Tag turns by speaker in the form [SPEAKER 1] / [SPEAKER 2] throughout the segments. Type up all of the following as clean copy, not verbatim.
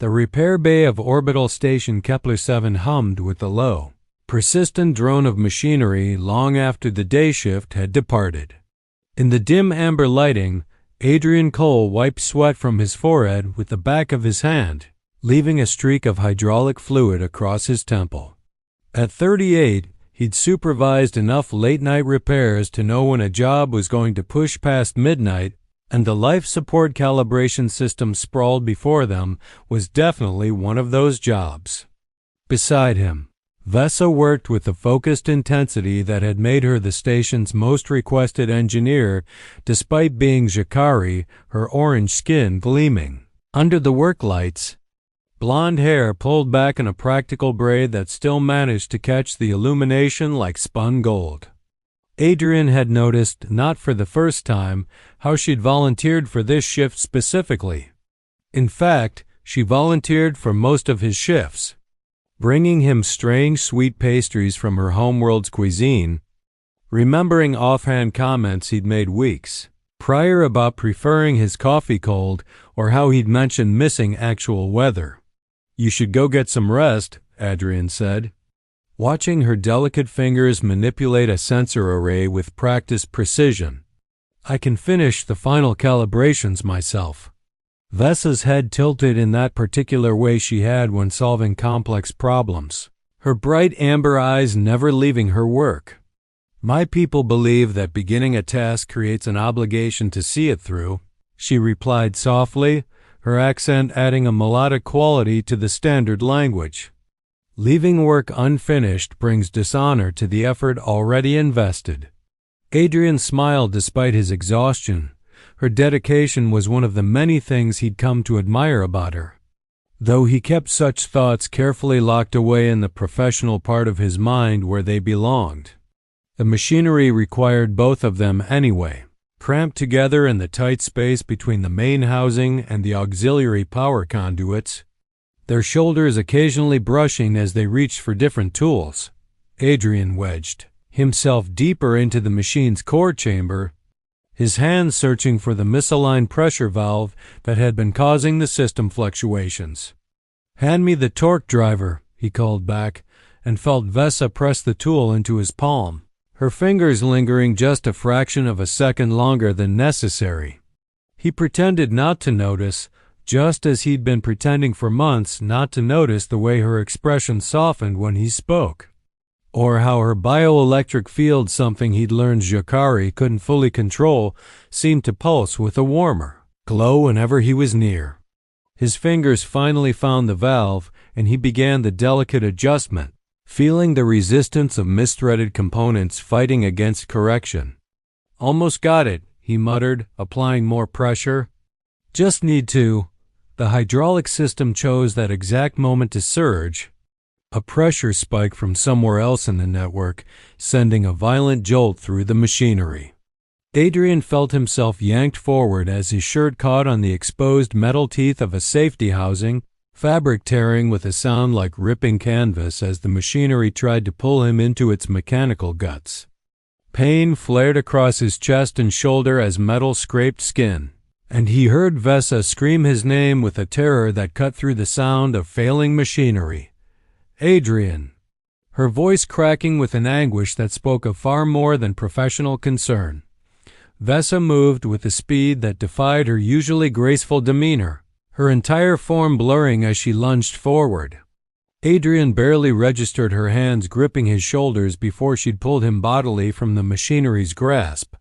[SPEAKER 1] The repair bay of orbital station Kepler-7 hummed with the low, persistent drone of machinery long after the day shift had departed. In the dim amber lighting, Adrian Cole wiped sweat from his forehead with the back of his hand, leaving a streak of hydraulic fluid across his temple. At 38, he'd supervised enough late-night repairs to know when a job was going to push past midnight, and the life support calibration system sprawled before them was definitely one of those jobs. Beside him, Vesa worked with the focused intensity that had made her the station's most requested engineer, despite being Jakari, her orange skin gleaming. Under the work lights, blonde hair pulled back in a practical braid that still managed to catch the illumination like spun gold. Adrian had noticed, not for the first time, how she'd volunteered for this shift specifically. In fact, she volunteered for most of his shifts, bringing him strange sweet pastries from her homeworld's cuisine, remembering offhand comments he'd made weeks prior about preferring his coffee cold or how he'd mentioned missing actual weather. "You should go get some rest," Adrian said, watching her delicate fingers manipulate a sensor array with practiced precision. "I can finish the final calibrations myself." Vesa's head tilted in that particular way she had when solving complex problems, her bright amber eyes never leaving her work. "My people believe that beginning a task creates an obligation to see it through," she replied softly, her accent adding a melodic quality to the standard language. "Leaving work unfinished brings dishonor to the effort already invested." Adrian smiled despite his exhaustion. Her dedication was one of the many things he'd come to admire about her, though he kept such thoughts carefully locked away in the professional part of his mind where they belonged. The machinery required both of them anyway, cramped together in the tight space between the main housing and the auxiliary power conduits, their shoulders occasionally brushing as they reached for different tools. Adrian wedged himself deeper into the machine's core chamber, his hands searching for the misaligned pressure valve that had been causing the system fluctuations. "Hand me the torque driver," he called back, and felt Vesa press the tool into his palm, her fingers lingering just a fraction of a second longer than necessary. He pretended not to notice, just as he'd been pretending for months not to notice the way her expression softened when he spoke, or how her bioelectric field, something he'd learned Jakari couldn't fully control, seemed to pulse with a warmer glow whenever he was near. His fingers finally found the valve, and he began the delicate adjustment, feeling the resistance of misthreaded components fighting against correction. "Almost got it," he muttered, applying more pressure. "Just need to—" The hydraulic system chose that exact moment to surge, a pressure spike from somewhere else in the network, sending a violent jolt through the machinery. Adrian felt himself yanked forward as his shirt caught on the exposed metal teeth of a safety housing, fabric tearing with a sound like ripping canvas as the machinery tried to pull him into its mechanical guts. Pain flared across his chest and shoulder as metal scraped skin, and he heard Vesa scream his name with a terror that cut through the sound of failing machinery. "Adrian!" Her voice cracking with an anguish that spoke of far more than professional concern. Vesa moved with a speed that defied her usually graceful demeanor, her entire form blurring as she lunged forward. Adrian barely registered her hands gripping his shoulders before she'd pulled him bodily from the machinery's grasp.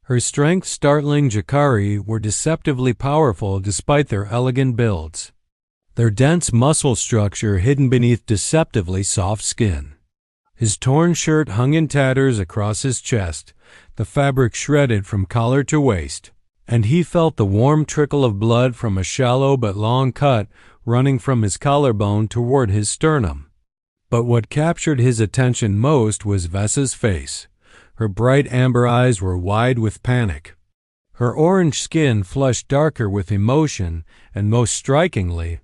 [SPEAKER 1] Her strength startling Jakari were deceptively powerful despite their elegant builds, their dense muscle structure hidden beneath deceptively soft skin. His torn shirt hung in tatters across his chest, the fabric shredded from collar to waist, and he felt the warm trickle of blood from a shallow but long cut running from his collarbone toward his sternum. But what captured his attention most was Vesa's face. Her bright amber eyes were wide with panic, her orange skin flushed darker with emotion, and most strikingly,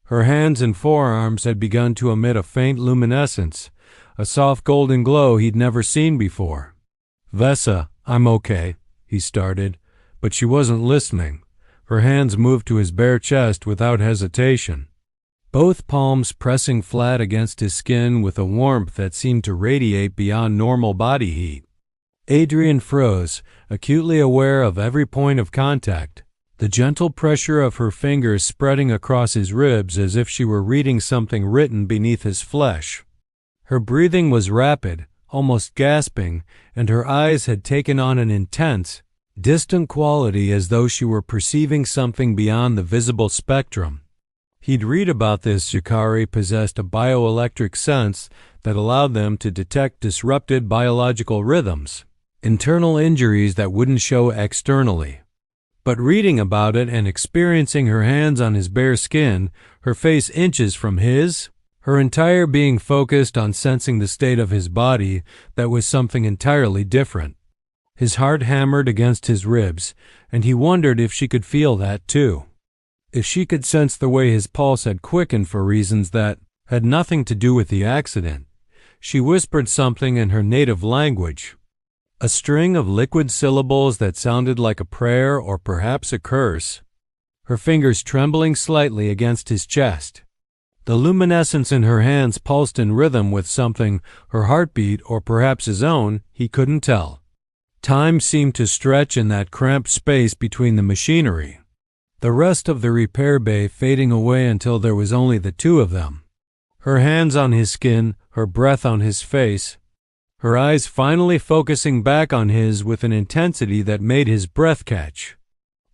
[SPEAKER 1] her hands and forearms had begun to emit a faint luminescence, a soft golden glow he'd never seen before. "Vesa, I'm okay," he started, but she wasn't listening. Her hands moved to his bare chest without hesitation. both palms pressing flat against his skin with a warmth that seemed to radiate beyond normal body heat. Adrian froze, acutely aware of every point of contact, the gentle pressure of her fingers spreading across his ribs as if she were reading something written beneath his flesh. Her breathing was rapid, almost gasping, and her eyes had taken on an intense, distant quality as though she were perceiving something beyond the visible spectrum. He'd read about this. Yukari possessed a bioelectric sense that allowed them to detect disrupted biological rhythms, internal injuries that wouldn't show externally. But reading about it and experiencing her hands on his bare skin, her face inches from his, her entire being focused on sensing the state of his body, that was something entirely different. His heart hammered against his ribs, and he wondered if she could feel that too. If she could sense the way his pulse had quickened for reasons that had nothing to do with the accident. She whispered something in her native language, a string of liquid syllables that sounded like a prayer or perhaps a curse, her fingers trembling slightly against his chest. The luminescence in her hands pulsed in rhythm with something, her heartbeat or perhaps his own, he couldn't tell. Time seemed to stretch in that cramped space between the machinery, the rest of the repair bay fading away until there was only the two of them. Her hands on his skin, her breath on his face, her eyes finally focusing back on his with an intensity that made his breath catch.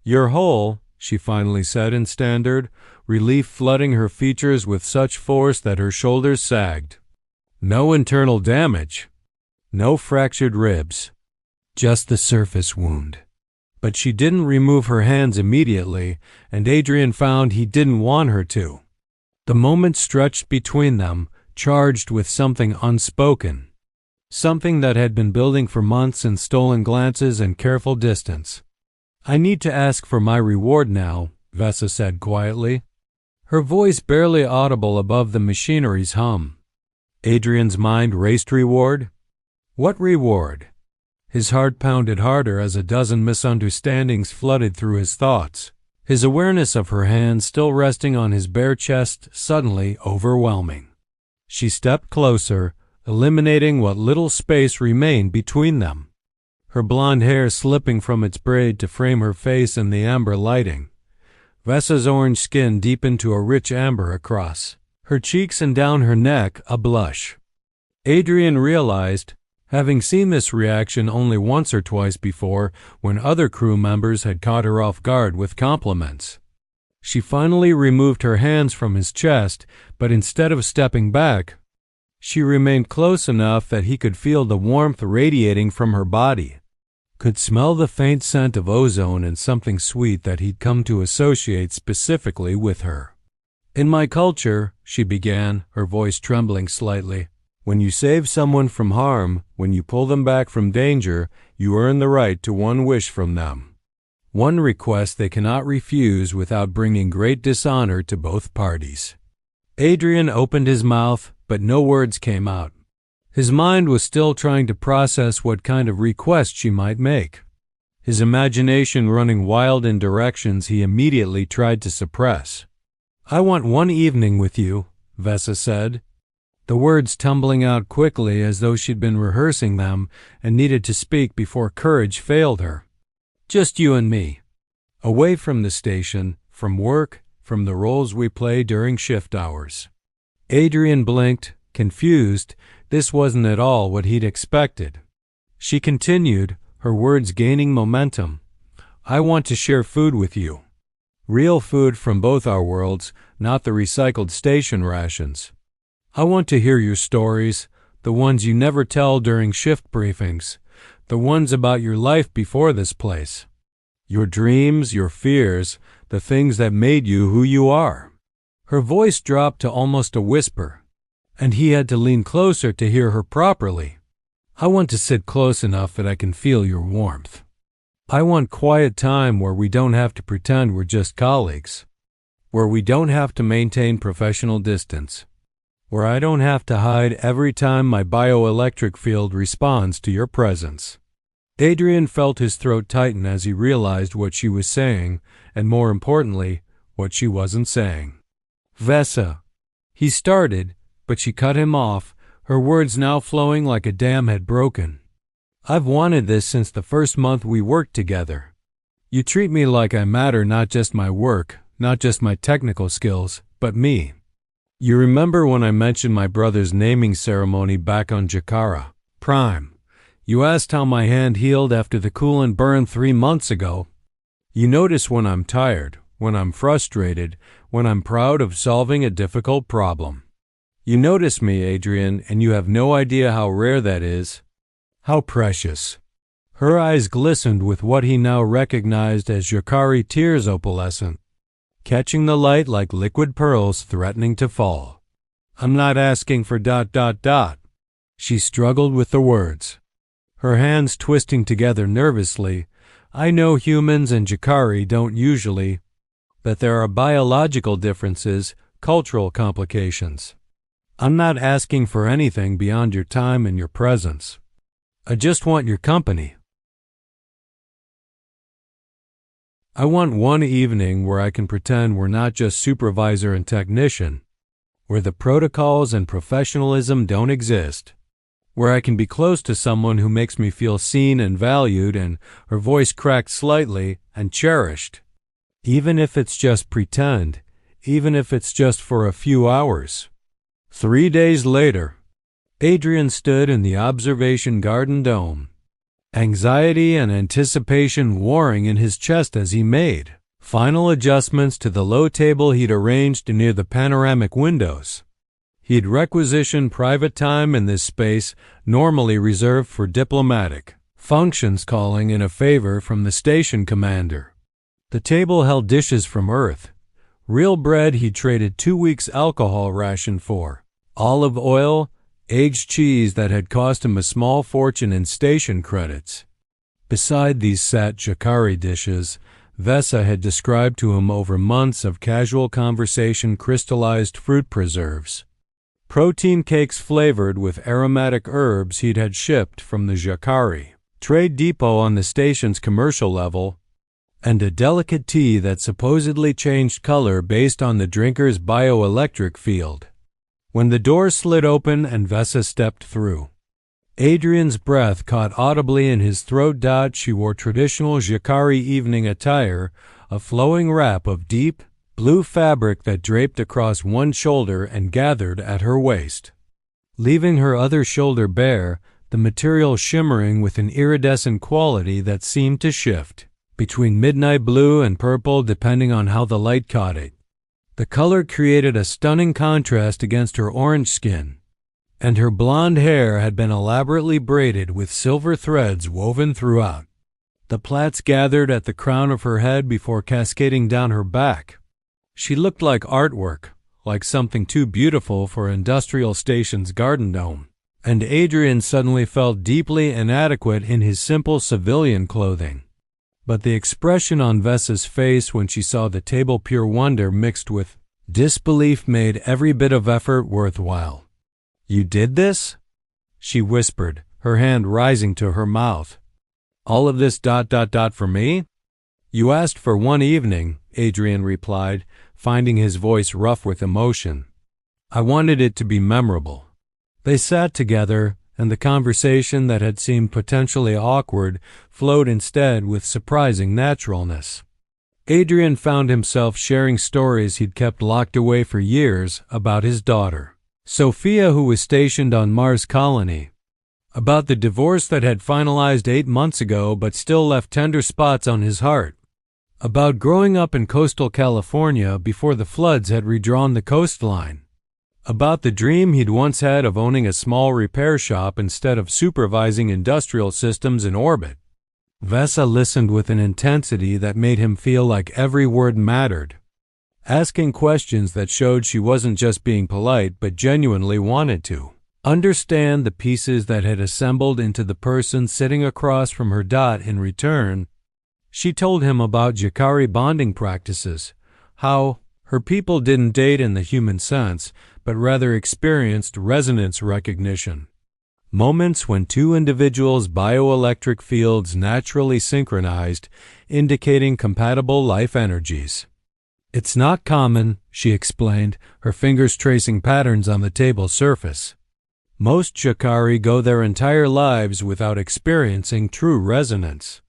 [SPEAKER 1] "You're whole," she finally said in Standard, relief flooding her features with such force that her shoulders sagged. "No internal damage. No fractured ribs. Just the surface wound." But she didn't remove her hands immediately, and Adrian found he didn't want her to. The moment stretched between them, charged with something unspoken, something that had been building for months in stolen glances and careful distance. "I need to ask for my reward now," Vesa said quietly, her voice barely audible above the machinery's hum. Adrian's mind raced. Reward? What reward? His heart pounded harder as a dozen misunderstandings flooded through his thoughts, his awareness of her hand still resting on his bare chest suddenly overwhelming. She stepped closer, eliminating what little space remained between them, her blonde hair slipping from its braid to frame her face in the amber lighting. Vesa's orange skin deepened to a rich amber across her cheeks and down her neck, a blush. Adrian realized, having seen this reaction only once or twice before when other crew members had caught her off guard with compliments. She finally removed her hands from his chest, but instead of stepping back, she remained close enough that he could feel the warmth radiating from her body, could smell the faint scent of ozone and something sweet that he'd come to associate specifically with her. "In my culture," she began, her voice trembling slightly, "when you save someone from harm, when you pull them back from danger, you earn the right to one wish from them. One request they cannot refuse without bringing great dishonor to both parties." Adrian opened his mouth, but no words came out. His mind was still trying to process what kind of request she might make, his imagination running wild in directions he immediately tried to suppress. "I want one evening with you," Vesa said, the words tumbling out quickly as though she'd been rehearsing them and needed to speak before courage failed her. "Just you and me. Away from the station, from work, from the roles we play during shift hours." Adrian blinked, confused. This wasn't at all what he'd expected. She continued, her words gaining momentum. "I want to share food with you. Real food from both our worlds, not the recycled station rations. I want to hear your stories, the ones you never tell during shift briefings, the ones about your life before this place. Your dreams, your fears, the things that made you who you are." Her voice dropped to almost a whisper, and he had to lean closer to hear her properly. "I want to sit close enough that I can feel your warmth. I want quiet time where we don't have to pretend we're just colleagues, where we don't have to maintain professional distance, where I don't have to hide every time my bioelectric field responds to your presence." Adrian felt his throat tighten as he realized what she was saying, and more importantly, what she wasn't saying. "Vesa," He started, but she cut him off, her words now flowing like a dam had broken. I've wanted this since the first month we worked together. You treat me like I matter, not just my work, not just my technical skills, but me. You remember when I mentioned my brother's naming ceremony back on Jakara Prime? You asked how my hand healed after the coolant burn 3 months ago. You notice when I'm tired, when I'm frustrated, when I'm proud of solving a difficult problem. You notice me, Adrian, and you have no idea how rare that is, how precious. Her eyes glistened with what he now recognized as Jakari tears opalescent, catching the light like liquid pearls threatening to fall. I'm not asking for ... She struggled with the words, her hands twisting together nervously. I know humans and Jakari don't usually, but there are biological differences, cultural complications. I'm not asking for anything beyond your time and your presence. I just want your company. I want one evening where I can pretend we're not just supervisor and technician, where the protocols and professionalism don't exist, where I can be close to someone who makes me feel seen and valued, and her voice cracked slightly, and cherished. Even if it's just pretend, even if it's just for a few hours. 3 days later, Adrian stood in the observation garden dome, anxiety and anticipation warring in his chest as he made final adjustments to the low table he'd arranged near the panoramic windows. He'd requisitioned private time in this space normally reserved for diplomatic functions, calling in a favor from the station commander. The table held dishes from Earth, real bread he'd traded 2 weeks' alcohol ration for, olive oil, aged cheese that had cost him a small fortune in station credits. Beside these sat Jakari dishes Vesa had described to him over months of casual conversation, crystallized fruit preserves, protein cakes flavored with aromatic herbs he'd had shipped from the Jakari trade depot on the station's commercial level, and a delicate tea that supposedly changed color based on the drinker's bioelectric field. When the door slid open and Vesa stepped through, Adrian's breath caught audibly in his throat. She wore traditional Jakari evening attire, a flowing wrap of deep, blue fabric that draped across one shoulder and gathered at her waist, leaving her other shoulder bare, the material shimmering with an iridescent quality that seemed to shift between midnight blue and purple depending on how the light caught it. The color created a stunning contrast against her orange skin, and her blonde hair had been elaborately braided with silver threads woven throughout. The plaits gathered at the crown of her head before cascading down her back. She looked like artwork, like something too beautiful for industrial station's garden dome, and Adrian suddenly felt deeply inadequate in his simple civilian clothing. But the expression on Vesa's face when she saw the table, pure wonder mixed with disbelief, made every bit of effort worthwhile. You did this? She whispered, her hand rising to her mouth. All of this ... for me? You asked for one evening, Adrian replied, finding his voice rough with emotion. I wanted it to be memorable. They sat together, and the conversation that had seemed potentially awkward flowed instead with surprising naturalness. Adrian found himself sharing stories he'd kept locked away for years about his daughter, Sophia, who was stationed on Mars Colony, about the divorce that had finalized 8 months ago but still left tender spots on his heart, about growing up in coastal California before the floods had redrawn the coastline, about the dream he'd once had of owning a small repair shop instead of supervising industrial systems in orbit. Vesa listened with an intensity that made him feel like every word mattered, asking questions that showed she wasn't just being polite but genuinely wanted to understand the pieces that had assembled into the person sitting across from her. In return, she told him about Jakari bonding practices, how her people didn't date in the human sense, but rather experienced resonance recognition, moments when two individuals' bioelectric fields naturally synchronized, indicating compatible life energies. It's not common, she explained, her fingers tracing patterns on the table surface. Most Shikari go their entire lives without experiencing true resonance.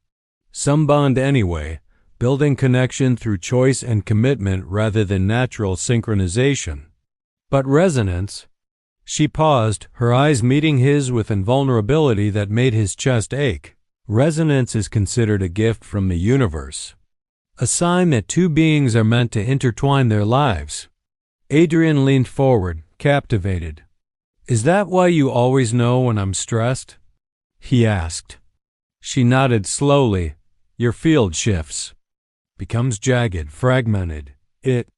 [SPEAKER 1] Some bond anyway, building connection through choice and commitment rather than natural synchronization. But resonance? She paused, her eyes meeting his with invulnerability that made his chest ache. Resonance is considered a gift from the universe, a sign that two beings are meant to intertwine their lives. Adrian leaned forward, captivated. Is that why you always know when I'm stressed? He asked. She nodded slowly. Your field shifts. Becomes jagged, fragmented. It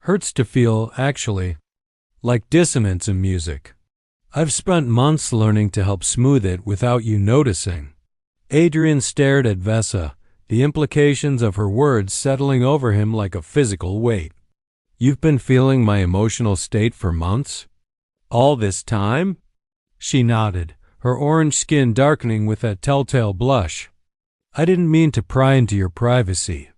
[SPEAKER 1] hurts to feel, actually, like dissonance in music. I've spent months learning to help smooth it without you noticing. Adrian stared at Vesa, the implications of her words settling over him like a physical weight. You've been feeling my emotional state for months? All this time? She nodded, her orange skin darkening with that telltale blush. I didn't mean to pry into your privacy.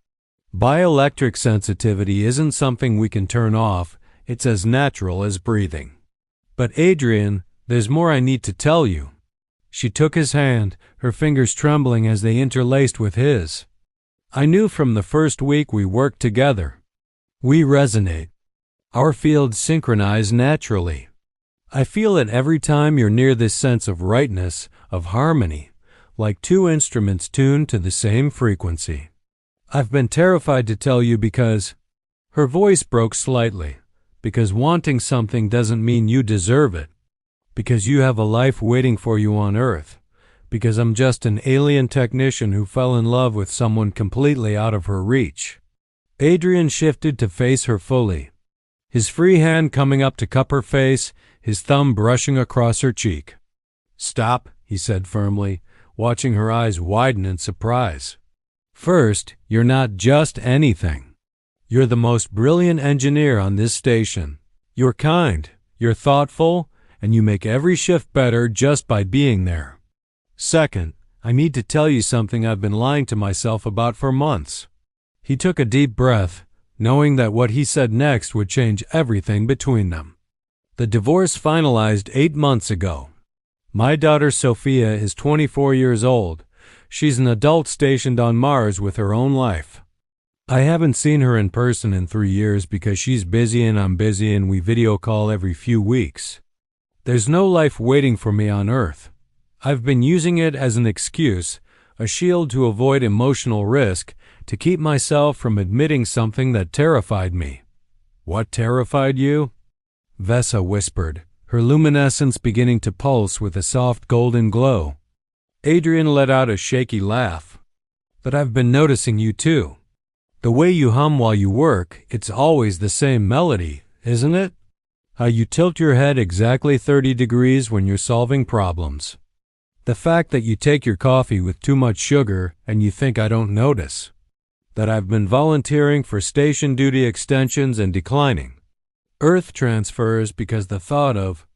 [SPEAKER 1] Bioelectric sensitivity isn't something we can turn off, it's as natural as breathing. But Adrian, there's more I need to tell you. She took his hand, her fingers trembling as they interlaced with his. I knew from the first week we worked together. We resonate. Our fields synchronize naturally. I feel it every time you're near, this sense of rightness, of harmony, like two instruments tuned to the same frequency. I've been terrified to tell you because... Her voice broke slightly. Because wanting something doesn't mean you deserve it. Because you have a life waiting for you on Earth. Because I'm just an alien technician who fell in love with someone completely out of her reach. Adrian shifted to face her fully, his free hand coming up to cup her face, his thumb brushing across her cheek. Stop, he said firmly, watching her eyes widen in surprise. First, you're not just anything. You're the most brilliant engineer on this station. You're kind, you're thoughtful, and you make every shift better just by being there. Second, I need to tell you something I've been lying to myself about for months. He took a deep breath, knowing that what he said next would change everything between them. The divorce finalized 8 months ago. My daughter Sophia is 24 years old. She's an adult stationed on Mars with her own life. I haven't seen her in person in 3 years because she's busy and I'm busy and we video call every few weeks. There's no life waiting for me on Earth. I've been using it as an excuse, a shield to avoid emotional risk, to keep myself from admitting something that terrified me. What terrified you? Vesa whispered, her luminescence beginning to pulse with a soft golden glow. Adrian let out a shaky laugh. But I've been noticing you too. The way you hum while you work, it's always the same melody, isn't it? How you tilt your head exactly 30 degrees when you're solving problems. The fact that you take your coffee with too much sugar and you think I don't notice. That I've been volunteering for station duty extensions and declining. Earth transfers because the thought of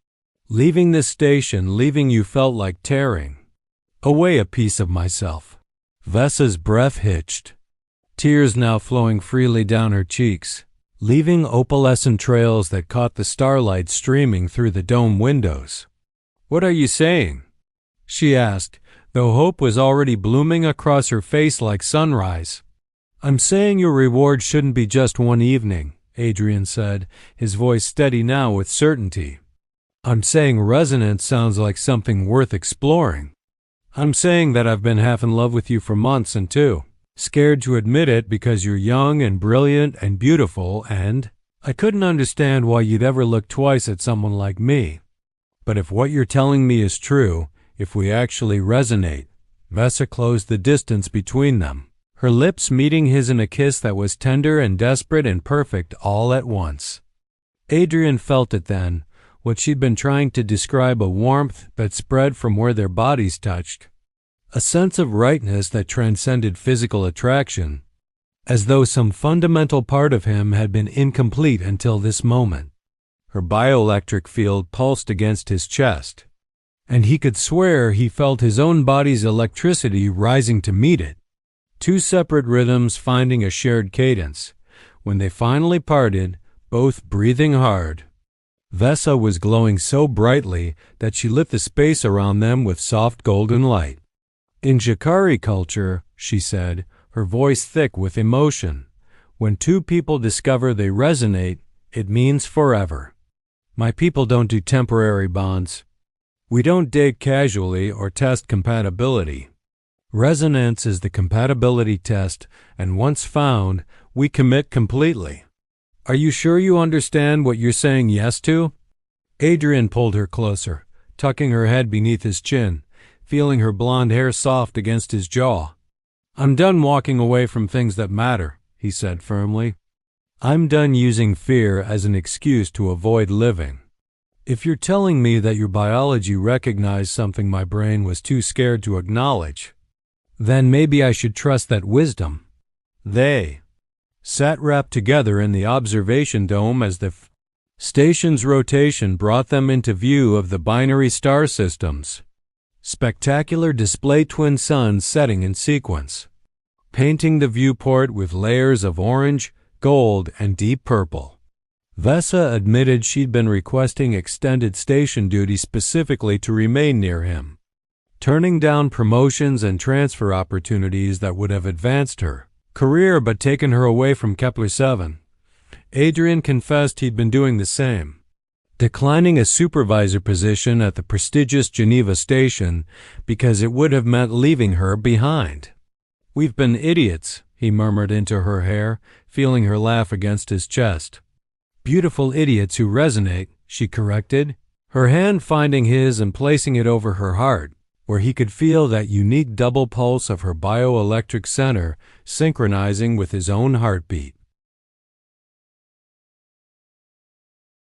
[SPEAKER 1] leaving this station, leaving you felt like tearing away a piece of myself. Vesa's breath hitched. Tears now flowing freely down her cheeks, leaving opalescent trails that caught the starlight streaming through the dome windows. What are you saying? She asked, though hope was already blooming across her face like sunrise. I'm saying your reward shouldn't be just one evening, Adrian said, his voice steady now with certainty. I'm saying resonance sounds like something worth exploring. I'm saying that I've been half in love with you for months and too. Scared to admit it because you're young and brilliant and beautiful, and I couldn't understand why you'd ever look twice at someone like me. But if what you're telling me is true, if we actually resonate, Vesa closed the distance between them, her lips meeting his in a kiss that was tender and desperate and perfect all at once. Adrian felt it then, what she'd been trying to describe, a warmth that spread from where their bodies touched. A sense of rightness that transcended physical attraction, as though some fundamental part of him had been incomplete until this moment. Her bioelectric field pulsed against his chest, and he could swear he felt his own body's electricity rising to meet it. Two separate rhythms finding a shared cadence, when they finally parted, both breathing hard. Vesa was glowing so brightly that she lit the space around them with soft golden light. In Jakari culture, she said, her voice thick with emotion, when two people discover they resonate, it means forever. My people don't do temporary bonds. We don't date casually or test compatibility. Resonance is the compatibility test, and once found, we commit completely. Are you sure you understand what you're saying yes to? Adrian pulled her closer, tucking her head beneath his chin, feeling her blonde hair soft against his jaw. I'm done walking away from things that matter, he said firmly. I'm done using fear as an excuse to avoid living. If you're telling me that your biology recognized something my brain was too scared to acknowledge, then maybe I should trust that wisdom. They sat wrapped together in the observation dome as the station's rotation brought them into view of the binary star systems. Spectacular display twin suns setting in sequence, painting the viewport with layers of orange, gold, and deep purple. Vesa admitted she'd been requesting extended station duty specifically to remain near him, turning down promotions and transfer opportunities that would have advanced her career but taken her away from Kepler-7. Adrian confessed he'd been doing the same, declining a supervisor position at the prestigious Geneva station because it would have meant leaving her behind. We've been idiots, he murmured into her hair, feeling her laugh against his chest. Beautiful idiots who resonate, she corrected, her hand finding his and placing it over her heart, where he could feel that unique double pulse of her bioelectric center synchronizing with his own heartbeat.